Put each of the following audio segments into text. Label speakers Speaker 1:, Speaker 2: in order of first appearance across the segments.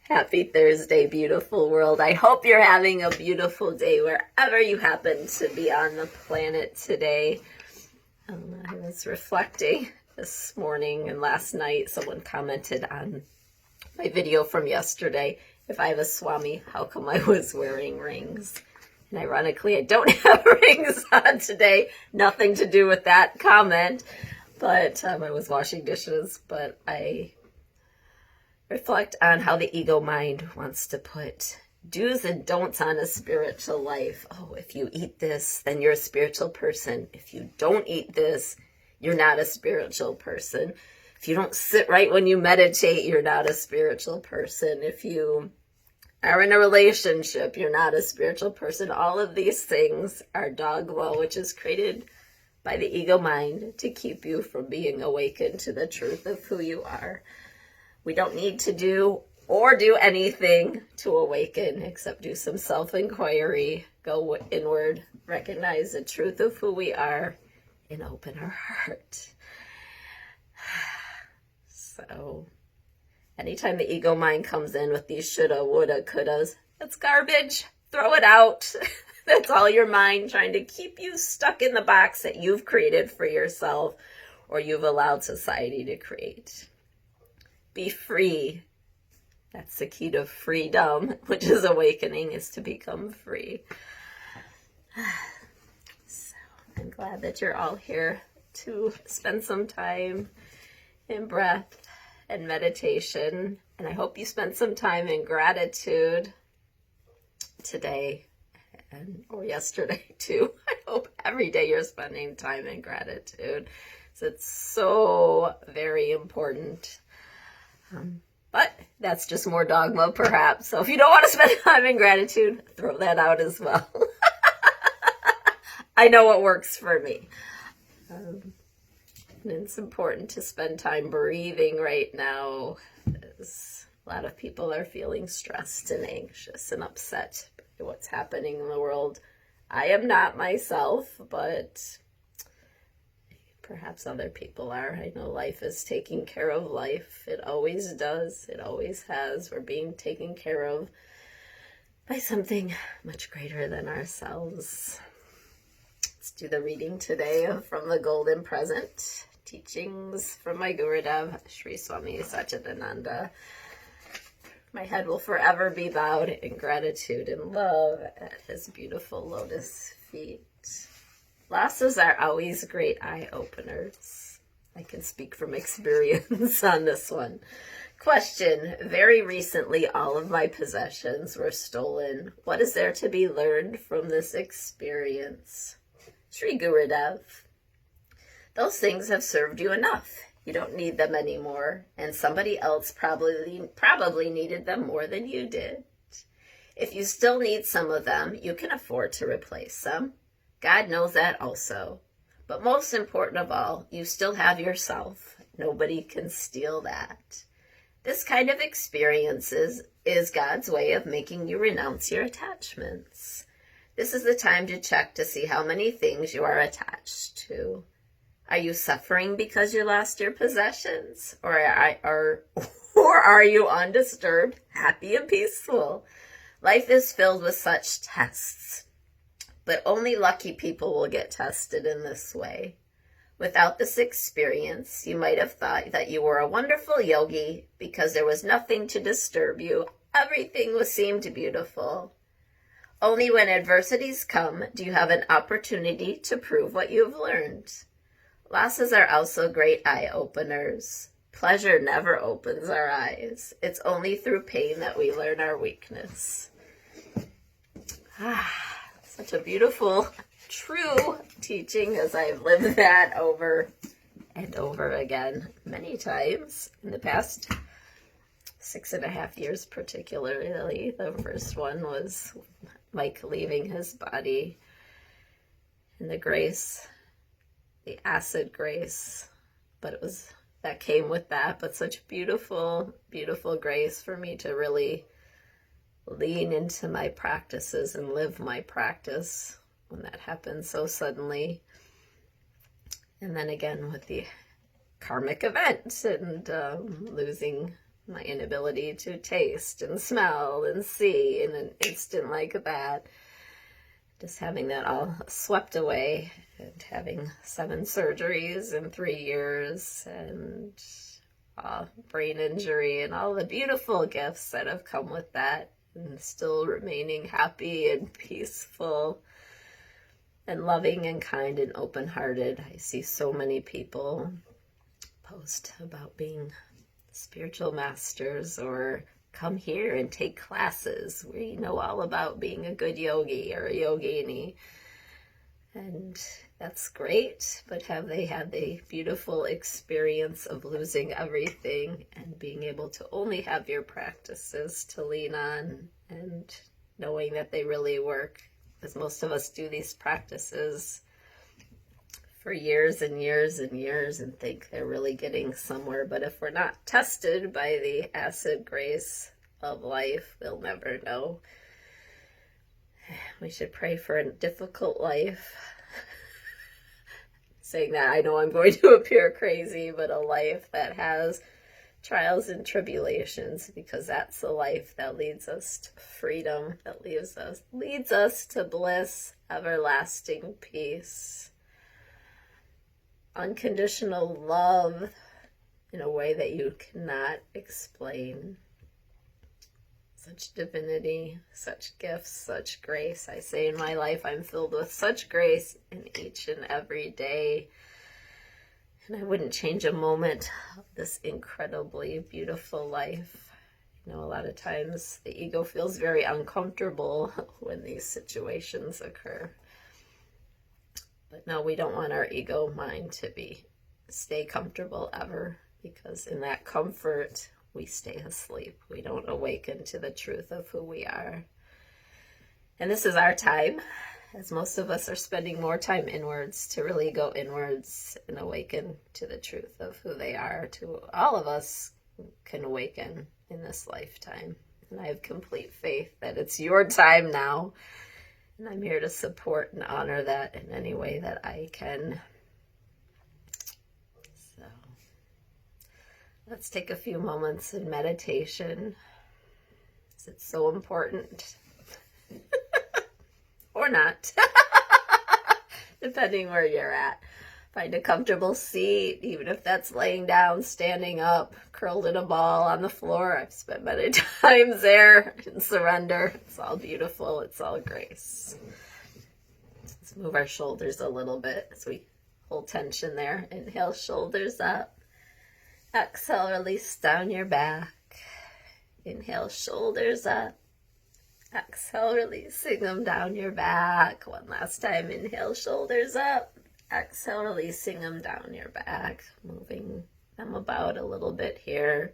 Speaker 1: Happy Thursday, beautiful world. I hope you're having a beautiful day wherever you happen to be on the planet today. I was reflecting this morning and last night. Someone commented on my video from yesterday. If I have a Swami, how come I was wearing rings? And ironically, I don't have rings on today. Nothing to do with that comment. But I was washing dishes. But I reflect on how the ego mind wants to put do's and don'ts on a spiritual life. Oh, if you eat this, then you're a spiritual person. If you don't eat this, you're not a spiritual person. If you don't sit right when you meditate, you're not a spiritual person. If you are in a relationship, you're not a spiritual person. All of these things are dogma, which is created by the ego mind to keep you from being awakened to the truth of who you are. We don't need to do anything to awaken except do some self-inquiry, go inward, recognize the truth of who we are, and open our heart. So anytime the ego mind comes in with these shoulda, woulda, couldas, that's garbage. Throw it out. That's all your mind trying to keep you stuck in the box that you've created for yourself or you've allowed society to create. Be free. That's the key to freedom, which is awakening, is to become free. So I'm glad that you're all here to spend some time in breath and meditation. And I hope you spent some time in gratitude today or yesterday too. I hope every day you're spending time in gratitude. So it's so very important. But that's just more dogma, perhaps. So if you don't want to spend time in gratitude, throw that out as well. I know what works for me. And it's important to spend time breathing right now, as a lot of people are feeling stressed and anxious and upset by what's happening in the world. I am not myself, but perhaps other people are. I know life is taking care of life. It always does. It always has. We're being taken care of by something much greater than ourselves. Let's do the reading today from the Golden Present, teachings from my Gurudev, Sri Swami Satchidananda. My head will forever be bowed in gratitude and love at his beautiful lotus feet. Losses are always great eye-openers. I can speak from experience on this one. Question: very recently, all of my possessions were stolen. What is there to be learned from this experience? Sri Gurudev: those things have served you enough. You don't need them anymore, and somebody else probably needed them more than you did. If you still need some of them, you can afford to replace them. God knows that also. But most important of all, you still have yourself. Nobody can steal that. This kind of experience is God's way of making you renounce your attachments. This is the time to check to see how many things you are attached to. Are you suffering because you lost your possessions? Or are you undisturbed, happy, and peaceful? Life is filled with such tests. But only lucky people will get tested in this way. Without this experience, you might have thought that you were a wonderful yogi because there was nothing to disturb you. Everything seemed beautiful. Only when adversities come do you have an opportunity to prove what you've learned. Losses are also great eye-openers. Pleasure never opens our eyes. It's only through pain that we learn our weakness. Such a beautiful, true teaching, as I've lived that over and over again many times in the past 6.5 years, particularly. The first one was Mike leaving his body, and the grace, the acid grace, but it was that came with that, but such beautiful, beautiful grace for me to really lean into my practices and live my practice when that happened so suddenly. And then again with the karmic event and losing my inability to taste and smell and see in an instant like that. Just having that all swept away, and having 7 surgeries in 3 years, and brain injury, and all the beautiful gifts that have come with that, and still remaining happy and peaceful and loving and kind and open-hearted. I see so many people post about being spiritual masters, or come here and take classes. We know all about being a good yogi or a yogini. And that's great, but have they had the beautiful experience of losing everything and being able to only have your practices to lean on, and knowing that they really work? Because most of us do these practices for years and years and years and think they're really getting somewhere. But if we're not tested by the acid grace of life, we'll never know. We should pray for a difficult life. Saying that, I know I'm going to appear crazy, but a life that has trials and tribulations, because that's the life that leads us to freedom, that leads us to bliss, everlasting peace, unconditional love in a way that you cannot explain. Such divinity, such gifts, such grace. I say in my life, I'm filled with such grace in each and every day. And I wouldn't change a moment of this incredibly beautiful life. You know, a lot of times the ego feels very uncomfortable when these situations occur. But no, we don't want our ego mind to stay comfortable ever, because in that comfort, we stay asleep. We don't awaken to the truth of who we are. And this is our time, as most of us are spending more time inwards, to really go inwards and awaken to the truth of who they are. To all of us can awaken in this lifetime. And I have complete faith that it's your time now. And I'm here to support and honor that in any way that I can. So let's take a few moments in meditation. It's so important. Or not. Depending where you're at. Find a comfortable seat, even if that's laying down, standing up, curled in a ball on the floor. I've spent many times there in surrender. It's all beautiful. It's all grace. Let's move our shoulders a little bit as we hold tension there. Inhale, shoulders up. Exhale, release down your back. Inhale, shoulders up. Exhale, releasing them down your back. One last time. Inhale, shoulders up. Exhale, releasing them down your back. Moving them about a little bit here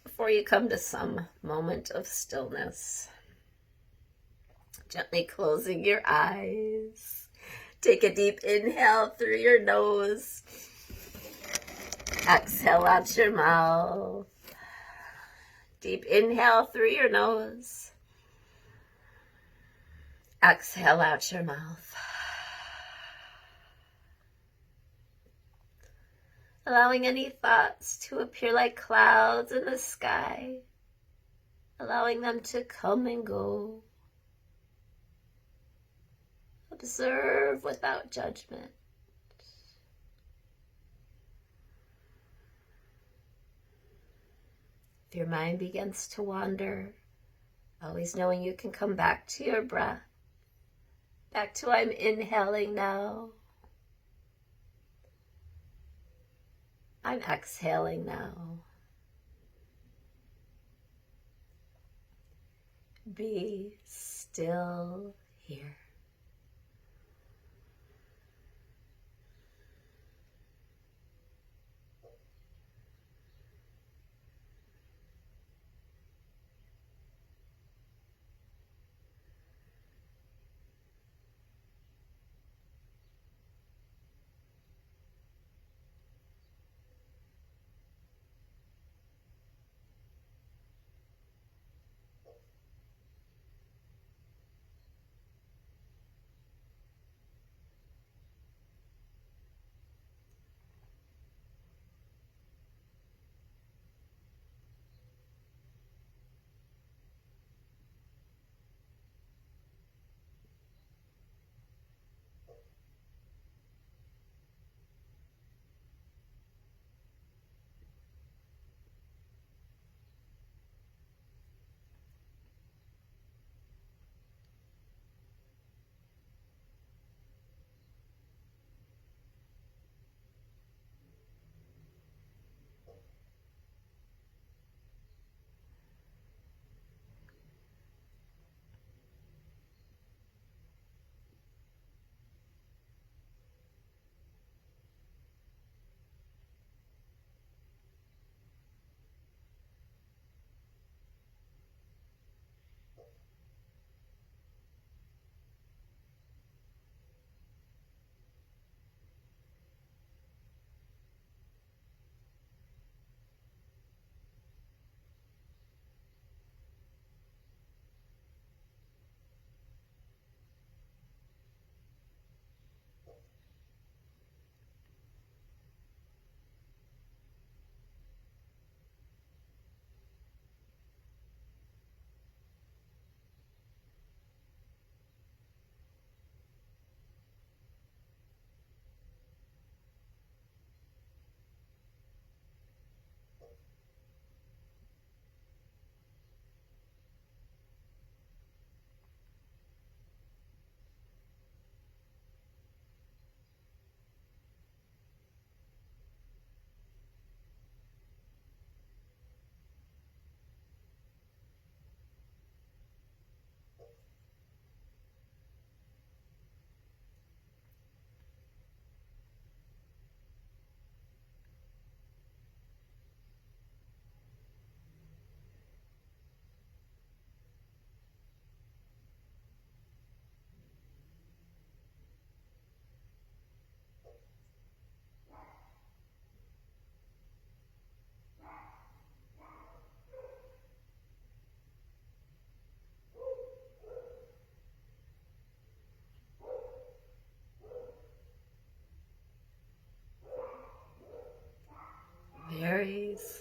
Speaker 1: before you come to some moment of stillness. Gently closing your eyes. Take a deep inhale through your nose. Exhale out your mouth. Deep inhale through your nose. Exhale out your mouth. Allowing any thoughts to appear like clouds in the sky. Allowing them to come and go. Observe without judgment. If your mind begins to wander, always knowing you can come back to your breath. Back to I'm inhaling now. I'm exhaling now. Be still here.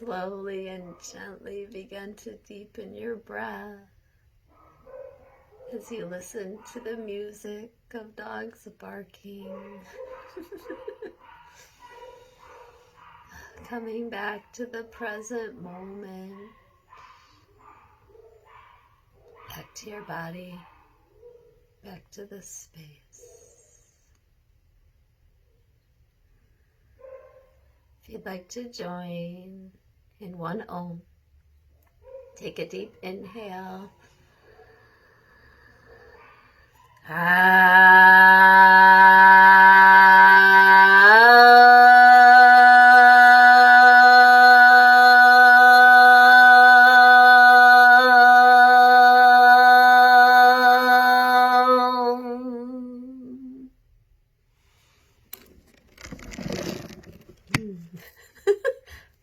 Speaker 1: slowly and gently begin to deepen your breath as you listen to the music of dogs barking. Coming back to the present moment, back to your body, back to the space. If you'd like to join in one Om, take a deep inhale.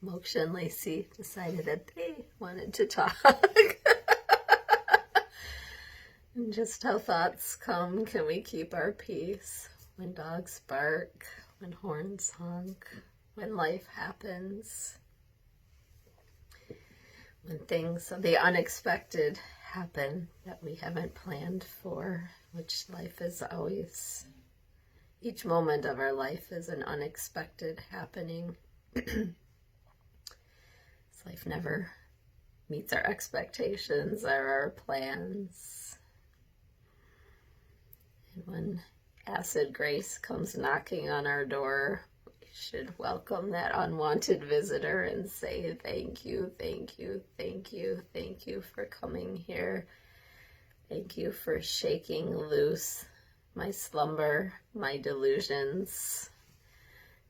Speaker 1: Moksha and Lacey decided that they wanted to talk. And just how thoughts come, can we keep our peace? When dogs bark, when horns honk, when life happens, when things of the unexpected happen that we haven't planned for, which life is always, each moment of our life is an unexpected happening. Life never meets our expectations or our plans. And when acid grace comes knocking on our door, we should welcome that unwanted visitor and say, thank you, thank you, thank you, thank you for coming here. Thank you for shaking loose my slumber, my delusions.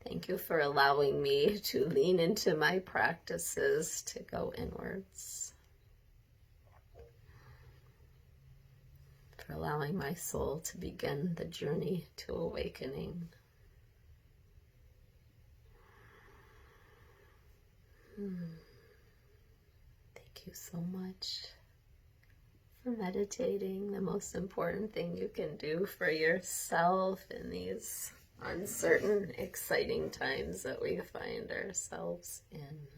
Speaker 1: Thank you for allowing me to lean into my practices, to go inwards. For allowing my soul to begin the journey to awakening. Thank you so much for meditating, the most important thing you can do for yourself in these uncertain, exciting times that we find ourselves in.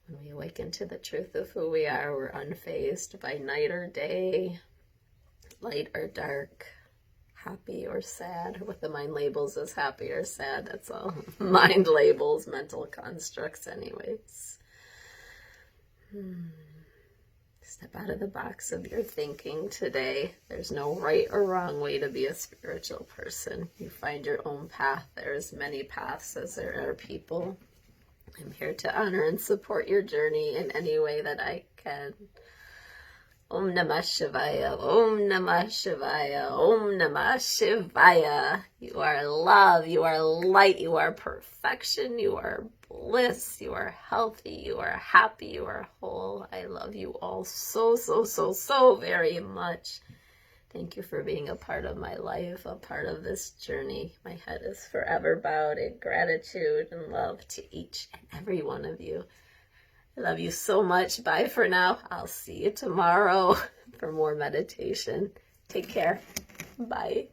Speaker 1: When we awaken to the truth of who we are, we're unfazed by night or day, light or dark, happy or sad. What the mind labels as happy or sad, that's all mind labels, mental constructs anyways. Step out of the box of your thinking today. There's no right or wrong way to be a spiritual person. You find your own path. There's many paths as there are people. I'm here to honor and support your journey in any way that I can. Om Namah Shivaya, Om Namah Shivaya, Om Namah Shivaya. You are love, you are light, you are perfection, you are bliss, you are healthy, you are happy, you are whole. I love you all so, so, so, so very much. Thank you for being a part of my life, a part of this journey. My head is forever bowed in gratitude and love to each and every one of you. I love you so much. Bye for now. I'll see you tomorrow for more meditation. Take care. Bye.